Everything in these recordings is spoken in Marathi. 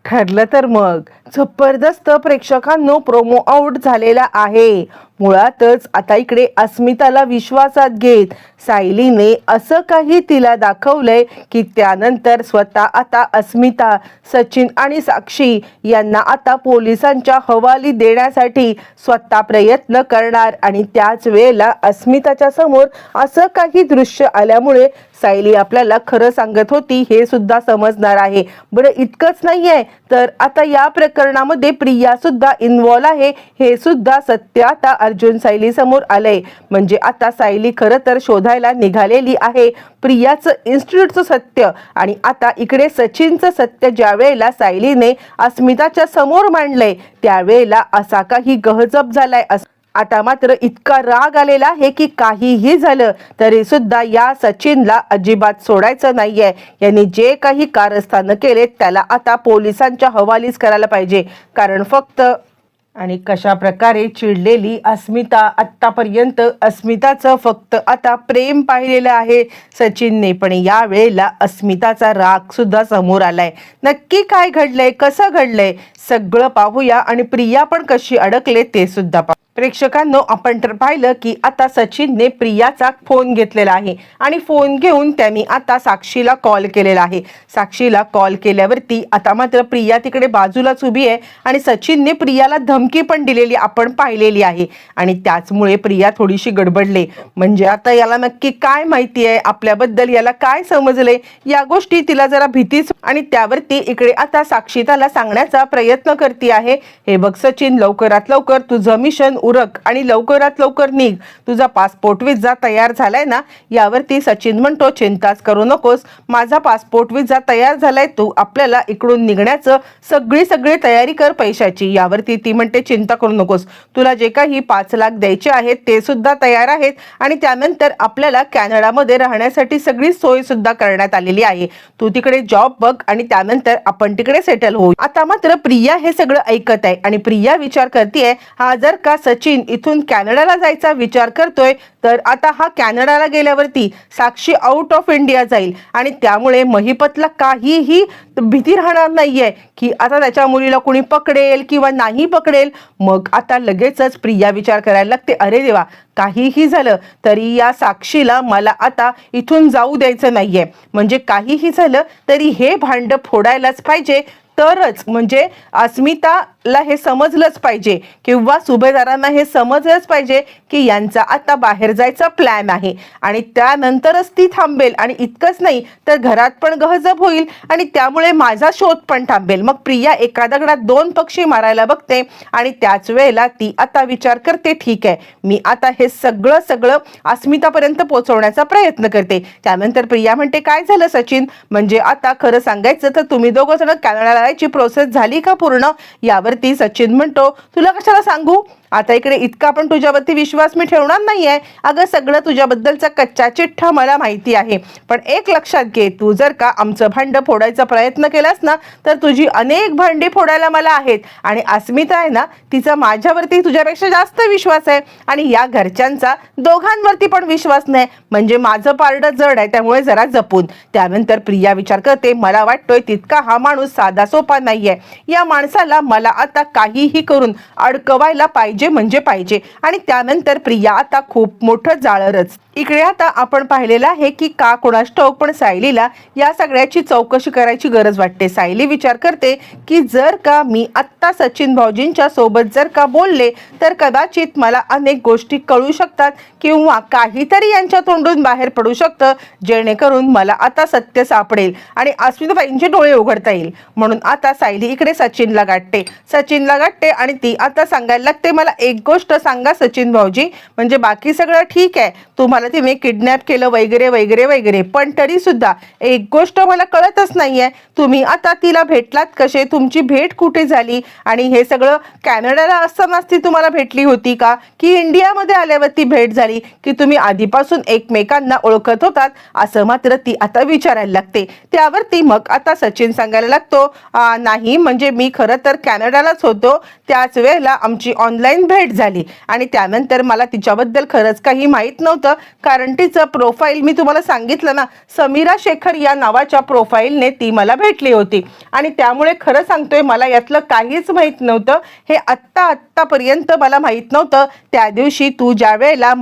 ठरलं तर मग जबरदस्त प्रेक्षकांनो प्रोमो आउट झालेला आहे। मुळातच आता इकडे अस्मिताला विश्वासात घेत सायलीने असं काही तिला दाखवलंय की त्यानंतर स्वतः आता अस्मिता, सचिन आणि साक्षी यांना आता पोलिसांच्या हवाली देण्यासाठी स्वतः प्रयत्न करणार। आणि त्याच वेळेला अस्मिताच्या समोर असं काही दृश्य आल्यामुळे सायली आपल्याला खरं सांगत होती हे सुद्धा समजणार आहे। बरं इतकंच नाहीये तर आता या प्रकरणामध्ये प्रिया सुद्धा इन्व्हॉल्व आहे हे सुद्धा सत्य आता अर्जुन सायली समोर आलंय। म्हणजे आता सायली खरं तर शोधायला निघालेली आहे प्रियाचं इन्स्टिट्यूटचं सत्य। आणि आता इकडे सचिनचं सत्य ज्या वेळेला सायलीने अस्मिताच्या समोर मांडलंय त्यावेळेला असा काही गहजब झालाय। आता मात्र इतका राग आलेला आहे की काहीही झालं तरी सुद्धा या सचिनला अजिबात सोडायचं नाहीये। यांनी जे काही कारस्थान केले त्याला आता पोलिसांच्या हवालीच करायला पाहिजे। कारण फक्त आणि कशा प्रकारे चिडलेली अस्मिता, आत्तापर्यंत अस्मिताचं फक्त आता प्रेम पाहिलेलं आहे सचिनने, पण या वेळेला अस्मिताचा राग सुद्धा समोर आलाय। नक्की काय घडलंय, कसं घडलंय सगळं पाहूया आणि प्रिया पण कशी अडकले ते सुद्धा पाहू। प्रेक्षकांनो आपण तर पाहिलं की आता सचिनने प्रियाचा फोन घेतलेला आहे आणि फोन घेऊन त्यांनी आता साक्षीला कॉल केलेला आहे। साक्षीला कॉल केल्यावरती आता मात्र प्रिया तिकडे बाजूलाच उभी आहे आणि सचिनने प्रियाला धमकी पण दिलेली आपण पाहिलेली आहे। आणि त्याचमुळे प्रिया थोडीशी गडबडले, म्हणजे आता याला नक्की काय माहिती आहे आपल्याबद्दल, याला काय समजले या गोष्टी तिला जरा भीतीच। आणि त्यावरती इकडे आता साक्षी त्याला सांगण्याचा प्रयत्न करते आहे, हे बघ सचिन लवकरात लवकर तुझं मिशन उरक आणि लवकरात लवकर निघ, तुझा पासपोर्ट विजा तयार झालाय ना। यावरती सचिन म्हणतो चिंताच करू नकोस, माझा पासपोर्ट विजा तयार झालाय, तू आपल्याला इकडून निघण्याचं सगळी तयारी कर पैशाची। यावरती ती म्हणते चिंता करू नकोस, तुला जे काही 5 लाख द्यायचे आहेत ते सुद्धा तयार आहेत आणि त्यानंतर आपल्याला कॅनडामध्ये राहण्यासाठी सगळी सोय सुद्धा करण्यात आलेली आहे, तू तिकडे जॉब बघ आणि त्यानंतर आपण तिकडे सेटल होऊ। आता मात्र प्रिया हे सगळं ऐकत आहे आणि प्रिया विचार करते हा जर का सचिन इथून कॅनडाला जायचा विचार करतोय तर आता हा कॅनडाला गेल्यावरती साक्षी आउट ऑफ इंडिया जाईल आणि त्यामुळे महिपतला काहीही भीती राहणार नाहीये की आता त्याच्या मुलीला कोणी पकडेल किंवा नाही पकडेल। मग आता लगेचच प्रिया विचार करायला लागते, अरे देवा काहीही झालं तरी या साक्षीला मला आता इथून जाऊ द्यायचं नाहीये, म्हणजे काहीही झालं तरी हे भांड फोडायलाच पाहिजे, तरच म्हणजे अस्मिताला हे समजलंच पाहिजे किंवा सुभेदारांना हे समजलंच पाहिजे की यांचा आता बाहेर जायचा प्लॅन आहे आणि त्यानंतरच ती थांबेल। आणि इतकंच नाही तर घरात पण गहजब होईल आणि त्यामुळे माझा शोध पण थांबेल। मग प्रिया एका दगडात 2 पक्षी मारायला बघते आणि त्याच वेळेला ती आता विचार करते, ठीक आहे मी आता हे सगळं अस्मितापर्यंत पोहोचवण्याचा प्रयत्न करते। त्यानंतर प्रिया म्हणते काय झालं सचिन, म्हणजे आता खरं सांगायचं तर तुम्ही दोघं जण कॅनडाला जायची प्रोसेस झाली का पूर्ण। यावरती सचिन म्हणतो तुला कशाला सांगू, आता इकडे इतका पण तुझ्यावरती विश्वास मी ठेवणार नाहीये, अगं सगळं तुझ्याबद्दलचा कच्चा चिठ्ठा मला माहिती आहे, पण एक लक्षात घे तू जर का आमचं भांड फोडायचा प्रयत्न केलास ना तर तुझी अनेक भांडी फोडायला मला आहेत। आणि अस्मिता आहे ना तिचा माझ्यावरती तुझ्यापेक्षा जास्त विश्वास आहे आणि या घरच्यांचा दोघांवरती पण विश्वास नाही, म्हणजे माझं पारडं जड आहे, त्यामुळे जरा जपून। त्यानंतर प्रिया विचार करते मला वाटतोय तितका हा माणूस साधा सोपा नाहीये, या माणसाला मला आता काहीही करून अडकवायला पाहिजे म्हणजे पाहिजे। आणि त्यानंतर प्रिया आता खूप मोठं जाळरच इकडे आता आपण पाहिलेलं आहे की का कोणास ठाऊक पण सायलीला या सगळ्याची चौकशी करायची गरज वाटते। सायली विचार करते की जर का मी आत्ता सचिन भाऊजींच्या सोबत जर का बोलले तर कदाचित मला अनेक गोष्टी कळू शकतात किंवा काहीतरी यांच्या तोंडून बाहेर पडू शकतं, जेणेकरून मला आता सत्य सापडेल आणि अस्मिताबाईंचे डोळे उघडता येईल। म्हणून आता सायली इकडे सचिनला गाठते आणि ती आता सांगायला लागते मला एक गोष्ट सांगा सचिन भाऊजी, म्हणजे बाकी सगळं ठीक आहे, तुम्हाला तिने किडनॅप केलं वगैरे, पण तरी सुद्धा एक गोष्ट मला कळतच नाहीये, तुम्ही आता तिला भेटलात कसे, तुमची भेट कुठे झाली आणि हे सगळं कॅनडाला असतानाच ती तुम्हाला भेटली होती का की इंडियामध्ये आल्यावरती भेट झाली की तुम्ही आधीपासून एकमेकांना ओळखत होतात, असं मात्र ती आता विचारायला लागते। त्यावरती मग आता सचिन सांगायला लागतो नाही म्हणजे मी खरं तर कॅनडालाच होतो, त्याच वेळेला आमची ऑनलाईन भेट झाली आणि त्यानंतर मला तिच्याबद्दल खरंच काही माहीत नव्हतं, कारण तिचं प्रोफाईल मी तुम्हाला सांगितलं ना, समीरा शेखर या नावाच्या प्रोफाईलने ती मला भेटली होती आणि त्यामुळे खरं सांगतोय मला यातलं काहीच माहीत नव्हतं. हे आत्तापर्यंत मला माहीत नव्हतं. त्या दिवशी तू ज्या वेळेला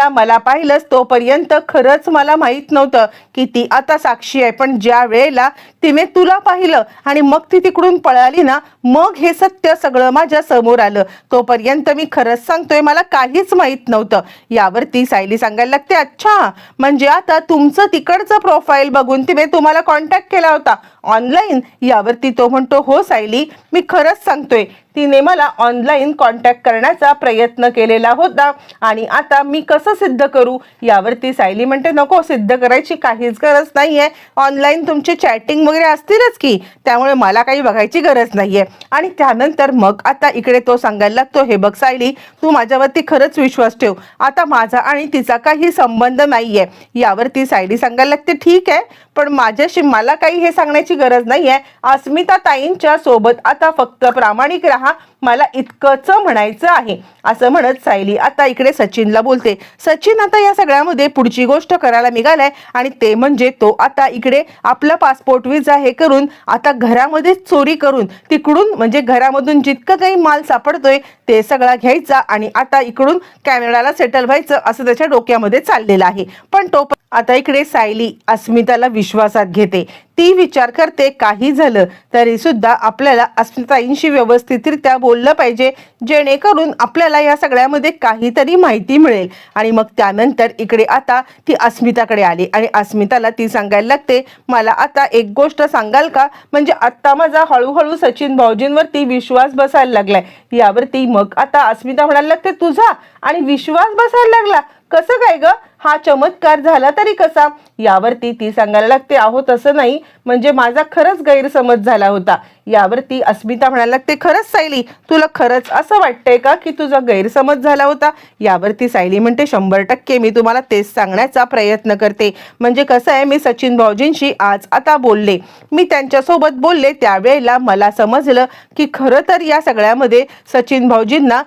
मला पाहिलंस तोपर्यंत खरंच मला माहीत नव्हतं की ती आता साक्षी आहे. पण ज्या वेळेला तिने तुला पाहिलं आणि मग ती तिकडून पळाली ना, मग हे सत्य सगळं माझ्या समोर आलं. तोपर्यंत मी खरंच सांगतोय मला काहीच माहीत नव्हतं. यावरती सायली सांगायला लागते, अच्छा म्हणजे आता तुमचं तिकडचं प्रोफाईल बघून तिने तुम्हाला कॉन्टॅक्ट केला होता ऑनलाईन. यावरती तो म्हणतो, हो सायली, मी खरंच सांगतोय, तिने मला ऑनलाईन कॉन्टॅक्ट करण्याचा प्रयत्न केलेला होता आणि आता मी कसं सिद्ध करू. यावरती सायली म्हणते, नको, सिद्ध करायची काहीच गरज नाहीये. ऑनलाईन तुमची चॅटिंग वगैरे असतीलच की, त्यामुळे मला काही बघायची गरज नाहीये. आणि त्यानंतर मग आता इकडे तो सांगायला लागतो, हे बघ सायली, तू माझ्यावरती खरंच विश्वास ठेव, आता माझा आणि तिचा काही संबंध नाहीये. यावरती सायली सांगायला लागते, ठीक आहे, पण माझ्याशी मला काही हे सांगण्याची गरज नाहीये. अस्मिता ताईंच्या सोबत आता फक्त प्रामाणिक राहा, मला इतकंच म्हणायचं आहे. असं म्हणत सायली आता इकडे सचिनला बोलते. सचिन आता या सगळ्यामध्ये पुढची गोष्ट करायला निघालाय आणि ते म्हणजे तो आता इकडे आपला पासपोर्ट विजा हे करून आता घरामध्ये चोरी करून तिकडून म्हणजे घरामधून जितकं काही माल सापडतोय ते सगळा घ्यायचा आणि आता इकडून कॅनडाला सेटल व्हायचं असं त्याच्या डोक्यामध्ये चाललेलं आहे. पण तो आता इकडे सायली अस्मिताला विश्वासात घेते. ती विचार करते, काही झालं तरी सुद्धा आपल्याला अस्मिताईंशी व्यवस्थितरित्या बोललं पाहिजे, जेणेकरून आपल्याला या सगळ्यामध्ये काहीतरी माहिती मिळेल. आणि मग त्यानंतर इकडे आता ती अस्मिताकडे आली आणि अस्मिताला ती सांगायला लागते, मला आता एक गोष्ट सांगाल का, म्हणजे आत्ता माझा हळूहळू सचिन भाऊजींवरती विश्वास बसायला लागलाय. यावरती मग आता अस्मिता म्हणायला लागते, तुझा आणि विश्वास बसायला लागला, कसं काय ग, हा चमत्कार झाला तरी कसा. यावरती ती सांगायला लागते, अहो तसं नाही, म्हणजे माझा खरंच गैरसमज झाला होता. यावरती अस्मिता म्हणायला लागते, खरंच सायली, तुला खरंच असं वाटतंय का की तुझा गैरसमज झाला होता. यावरती सायली म्हणते, 100% मी तुम्हाला तेच सांगण्याचा प्रयत्न करते. म्हणजे कसं आहे, मी सचिन भाऊजींशी आज आता बोलले, मी त्यांच्यासोबत बोलले, त्यावेळेला मला समजलं की खरं तर या सगळ्यामध्ये सचिन भाऊजींना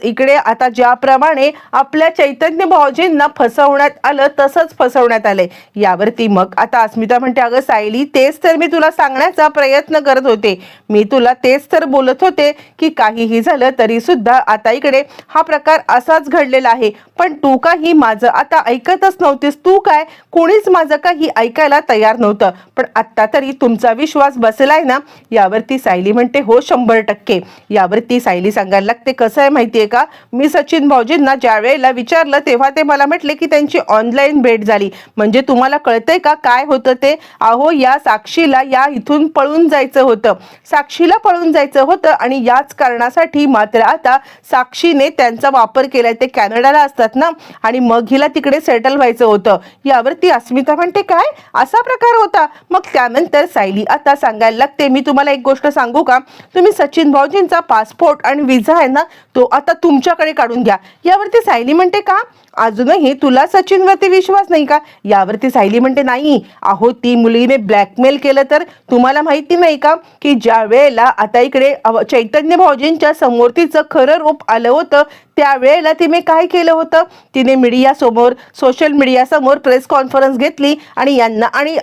इकडे आता ज्याप्रमाणे आपल्या चैतन्य भाऊजींना फसवण्यात आलं तसंच फसवण्यात आलंय. यावरती मग आता अस्मिता म्हणते, अगं सायली, तेच तर मी तुला सांगण्याचा प्रयत्न करत होते, मी तुला तेच तर बोलत होते की काहीही झालं तरी सुद्धा आता इकडे हा प्रकार असाच घडलेला आहे. पण तू काही माझं आता ऐकतच नव्हतीस, तू काय कोणीच माझं काही ऐकायला तयार नव्हतं, पण आत्ता तरी तुमचा विश्वास बसलाय ना. यावरती सायली म्हणते, हो 100%. यावरती सायली सांगायला लागते, कसं आहे माहितीये का, मी सचिन भाऊजींना ज्या वेळेला विचारलं तेव्हा ते मला म्हटले की त्यांची ऑनलाईन भेट झाली. म्हणजे तुम्हाला कळतंय का काय होतं ते, अहो या साक्षीला या इथून पळून जायचं होतं, साक्षीला पळून जायचं होतं आणि याच कारणासाठी मात्र आता साक्षीने त्यांचा वापर केलाय. ते कॅनडाला असतात ना आणि मग हिला तिकडे सेटल व्हायचं होतं. यावरती अस्मिता म्हणते, काय असा प्रकार होता. मग त्यानंतर सायली आता सांगायला लागते, मी तुम्हाला एक गोष्ट सांगू का, तुम्ही सचिन भाऊजींचा पासपोर्ट आणि विजा आहे ना तो आता तुमच्याकडे काढून घ्या. यावरती सायली म्हणते, का अजूनही तुला सचिनवरती विश्वास नाही का. यावरती सायली म्हणते, नाही अहो ती मुलीने ब्लॅकमेल केलं तर तुम्हाला माहिती नाही का की ज्या वेळेला आता इकडे चैतन्य भाऊजींच्या समोर तिचं खरं रूप आलं होतं त्यावेळेला तिने काय केलं होतं, तिने मीडियासमोर सोशल मीडियासमोर प्रेस कॉन्फरन्स घेतली आणि यांना आणि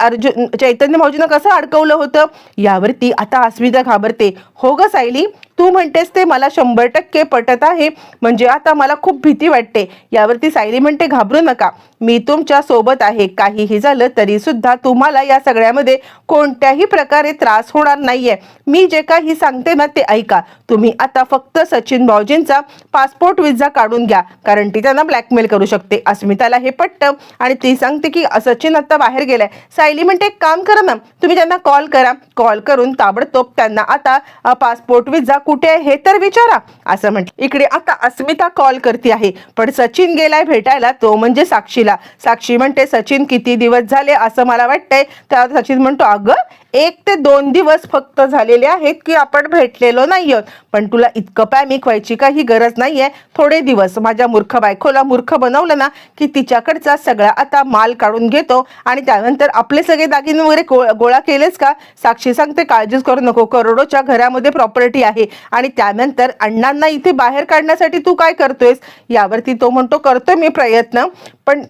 चैतन्य भाऊजींना कसं अडकवलं होतं. यावरती आता अस्मिता घाबरते. हो ग सायली, तू म्हणतेस ते मला 100% पटत आहे, म्हणजे आता मला खूप भीती वाटते. यावरती सायली म्हणते, घाबरू नका, मी तुमच्या सोबत आहे, काहीही झालं तरी सुद्धा तुम्हाला या सगळ्यामध्ये कोणत्याही प्रकारे त्रास होणार नाहीये. मी जे काही सांगते ना ते ऐका. तुम्ही आता फक्त सचिन भाऊजींचा पासपोर्ट विजा काढून घ्या, कारण ती त्यांना ब्लॅकमेल करू शकते. अस्मिताला हे पटतं आणि ती सांगते की सचिन आता बाहेर गेलाय. सायली म्हणते, एक काम करा ना, तुम्ही त्यांना कॉल करा, कॉल करून ताबडतोब त्यांना आता पासपोर्ट विजा कुठे आहे हे तर विचारा, असं म्हटलं. इकडे आता अस्मिता कॉल करते आहे, पण सचिन गेलाय भेटायला, तो म्हणजे साक्षीला. साक्षी म्हणते, सचिन किती दिवस झाले असं मला वाटतंय. तर सचिन म्हणतो, अगं 1 ते 2 दिवस फक्त झालेले आहेत की आपण भेटलेलो नाही आहोत, पण तुला इतकं पॅनिक व्हायची काही गरज नाहीये. थोडे दिवस माझ्या मूर्ख बायकोला मूर्ख बनवलं ना की तिच्याकडचा सगळा आता माल काढून घेतो आणि त्यानंतर आपले सगळे दागिने वगैरे गोळा केलेस का? साक्षी सांगते काळजीच करू नको, करोडोच्या घरामध्ये प्रॉपर्टी आहे. आणि त्यानंतर अण्णांना इथे बाहेर काढण्यासाठी तू काय करतोयस? यावरती तो म्हणतो करतोय मी प्रयत्न, पण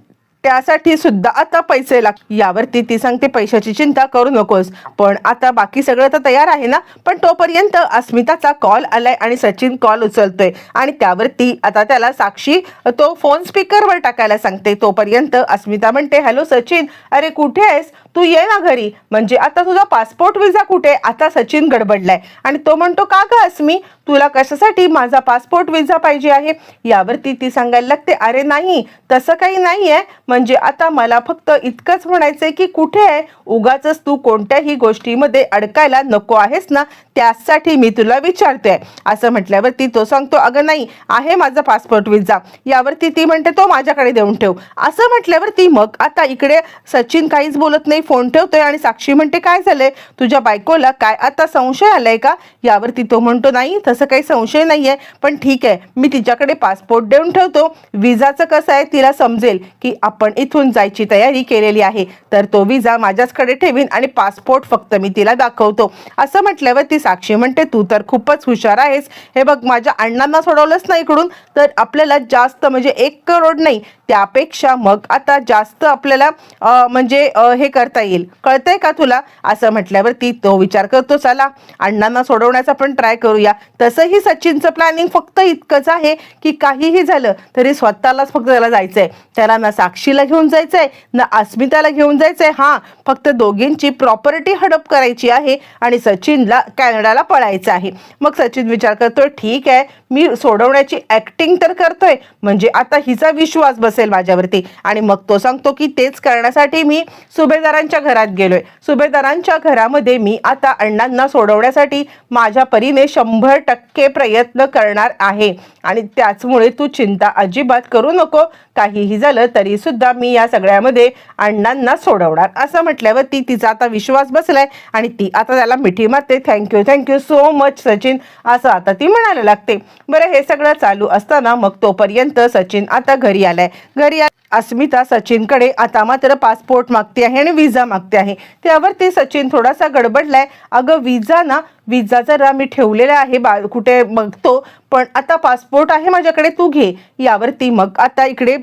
त्यासाठी सुद्धा आता पैसे लागतात. यावरती ती सांगते पैशाची चिंता करू नकोस, पण आता बाकी सगळं तर तयार आहे ना. पण तोपर्यंत अस्मिताचा कॉल आलाय आणि सचिन कॉल उचलतोय आणि त्यावरती आता त्याला साक्षी तो फोन स्पीकरवर टाकायला सांगते. तोपर्यंत अस्मिता म्हणते हॅलो सचिन, अरे कुठे आहेस? तू ये ना घरी. म्हणजे आता तुझा पासपोर्ट विजा कुठे? आता सचिन गडबडलाय आणि तो म्हणतो का ग अस्मी, तुला कशासाठी माझा पासपोर्ट विजा पाहिजे आहे? यावरती ती सांगायला लागते अरे नाही तसं काही नाहीये, म्हणजे आता मला फक्त इतकंच म्हणायचंय की कुठे आहे? उगाच तू कोणत्याही गोष्टीमध्ये अडकायला नको आहेस ना, त्यासाठी मी तुला विचारतोय. असं म्हटल्यावरती तो सांगतो अगं नाही आहे माझा पासपोर्ट विजा. यावरती ती म्हणते तो माझ्याकडे देऊन ठेव. असं म्हटल्यावरती मग आता इकडे सचिन काहीच बोलत नाही, फोन ठेवतोय आणि साक्षी म्हणते काय झालंय? तुझ्या बायकोला काय आता संशय आलाय का? यावरती तो म्हणतो नाही तसं काही संशय नाहीये, पण ठीक आहे मी तिच्याकडे पासपोर्ट देऊन ठेवतो. विजाचं कसं आहे तिला समजेल की आपण इथून जायची तयारी केलेली आहे, तर तो विजा माझ्याचकडे ठेवीन आणि पासपोर्ट फक्त मी तिला दाखवतो. असं म्हटल्यावर ती साक्षी म्हणते तू तर खूपच हुशार आहेस. हे बघ माझ्या अण्णांना सोडवलंच नाही इकडून तर आपल्याला जास्त म्हणजे 1 करोड नाही त्यापेक्षा मग आता जास्त आपल्याला म्हणजे हे करता येईल, कळतंय का तुला? असं म्हटल्यावरती तो विचार करतो चला अण्णांना सोडवण्याचा पण ट्राय करूया. तसंही सचिनचं प्लॅनिंग फक्त इतकंच आहे की काहीही झालं तरी स्वतःलाच फक्त त्याला जायचंय. त्याला ना साक्षीला घेऊन जायचंय ना अस्मिताला घेऊन जायचंय. हां फक्त दोघींची प्रॉपर्टी हडप करायची आहे आणि सचिनला कॅनडाला पळायचं आहे. मग सचिन विचार करतोय ठीक आहे मी सोडवण्याची ॲक्टिंग तर करतोय, म्हणजे आता हिचा विश्वास बसेल माझ्यावरती. आणि मग तो सांगतो की तेच करण्यासाठी मी सुभेदारांच्या घरात गेलोय. सुभेदारांच्या घरामध्ये मी आता अण्णांना सोडवण्यासाठी माझ्या परीने 100% प्रयत्न करणार आहे आणि त्याचमुळे तू चिंता अजिबात करू नको. काहीही झालं तरी सुद्धा मी या सगळ्यामध्ये अण्णांना सोडवणार. असं म्हटल्यावर तिचा आता विश्वास बसलाय आणि ती आता त्याला मिठी मारते. थँक्यू सो मच सचिन, असं आता ती म्हणायला लागते. बरं हे सगळं चालू असताना मग तोपर्यंत सचिन आता घरी आलाय. अस्मिता सचिनकडे आता मात्र पासपोर्ट मागते आहे आणि विजा मागते आहे. त्यावरती सचिन थोडासा गडबडलाय. अगं विजा जरा मी ठेवलेला आहे कुठे बघतो, पण आता पासपोर्ट आहे माझ्याकडे तू घे. यावरती मग आता इकडे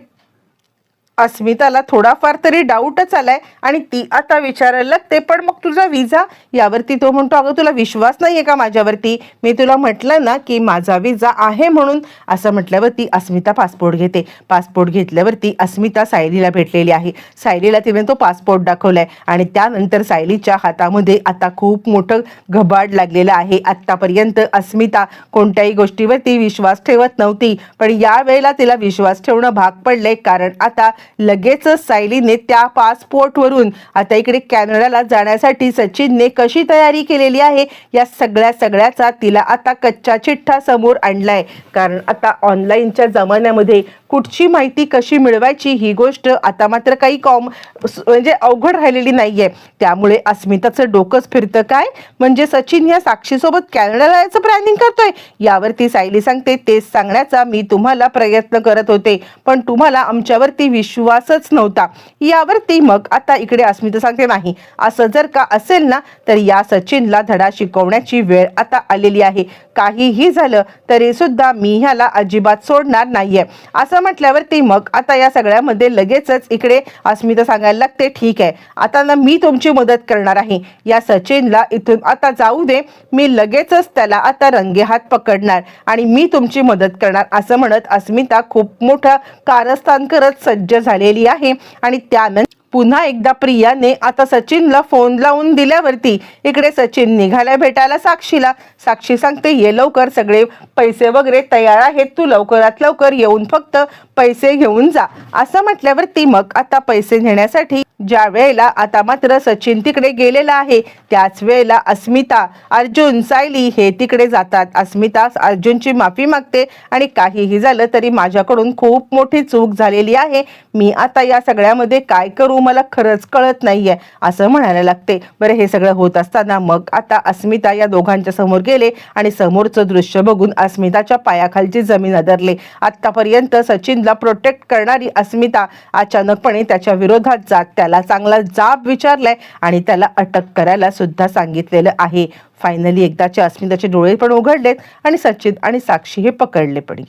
अस्मिताला थोडाफार तरी डाऊटच आलाय आणि ती आता विचारायला लागते पण मग तुझा विजा? यावरती तो म्हणतो अगं तुला विश्वास नाहीये का माझ्यावरती? मी तुला म्हटलं ना की माझा विजा आहे म्हणून. असं म्हटल्यावरती अस्मिता पासपोर्ट घेते. पासपोर्ट घेतल्यावरती अस्मिता सायलीला भेटलेली आहे. सायलीला तिने तो पासपोर्ट दाखवलाय आणि त्यानंतर सायलीच्या हातामध्ये आता खूप मोठं घबाड लागलेलं आहे. आत्तापर्यंत अस्मिता कोणत्याही गोष्टीवरती विश्वास ठेवत नव्हती, पण यावेळेला तिला विश्वास ठेवणं भाग पडले, कारण आता लगेचच सायलीने त्या पासपोर्टवरून आता इकडे कॅनडाला जाण्यासाठी सचिनने कशी तयारी केलेली आहे या सगळ्याचा तिला आता कच्चा चिठ्ठा समोर आणलाय. कारण आता ऑनलाईनच्या जमान्यामध्ये कुठची माहिती कशी मिळवायची ही गोष्ट आता मात्र काही म्हणजे अवघड राहिलेली नाहीये. त्यामुळे अस्मिताचं डोकंच फिरतं काय, म्हणजे सचिन या साक्षीसोबत कॅनडाला जायचं प्लॅनिंग करतोय. यावरती सायली सांगते तेच सांगण्याचा मी तुम्हाला प्रयत्न करत होते, पण तुम्हाला आमच्यावरती विश्वासच नव्हता. यावरती मग आता इकडे अस्मिता सांगते नाही असं जर का असेल ना तर या सचिनला धडा शिकवण्याची वेळ आता आलेली आहे. काहीही झालं तरी सुद्धा मी ह्याला अजिबात सोडणार नाहीये. असं म्हटल्यावरती मग आता या सगळ्यामध्ये लगेचच इकडे अस्मिता सांगायला लागते ठीक आहे आता ना मी तुमची मदत करणार आहे. या सचिनला इथून आता जाऊ दे, मी लगेचच त्याला आता रंगेहात पकडणार आणि मी तुमची मदत करणार. असं म्हणत अस्मिता खूप मोठं कारस्थान करत सज्ज झालेली आहे. आणि त्यानंतर पुन्हा एकदा प्रियाने आता सचिनला फोन लावून दिल्यावरती इकडे सचिन निघाला भेटायला साक्षीला. साक्षी सांगते ये लवकर, सगळे पैसे वगैरे तयार आहेत, तू लवकरात लवकर येऊन फक्त पैसे घेऊन जा. असं म्हटल्यावरती मग आता पैसे नेण्यासाठी ज्या वेळेला आता मात्र सचिन तिकडे गेलेला आहे त्याच वेळेला अस्मिता, अर्जुन, सायली हे तिकडे जातात. अस्मिता अर्जुनची माफी मागते आणि काहीही झालं तरी माझ्याकडून खूप मोठी चूक झालेली आहे, मी आता या सगळ्यामध्ये काय करू मला खरंच कळत नाहीये असं म्हणायला लागते. बरं, हे सगळं होत असताना मग आता अस्मिता या दोघांच्या समोर गेले आणि समोरचं दृश्य बघून अस्मिताच्या पायाखालची जमीन आदरले. आतापर्यंत सचिनला प्रोटेक्ट करणारी अस्मिता अचानकपणे त्याच्या विरोधात जात त्याला चांगला जाब विचारलाय आणि त्याला अटक करायला सुद्धा सांगितलेलं आहे. फायनली एकदाचे अस्मिताचे डोळे पण उघडलेत आणि सचिन आणि साक्षी हे पकडले पण.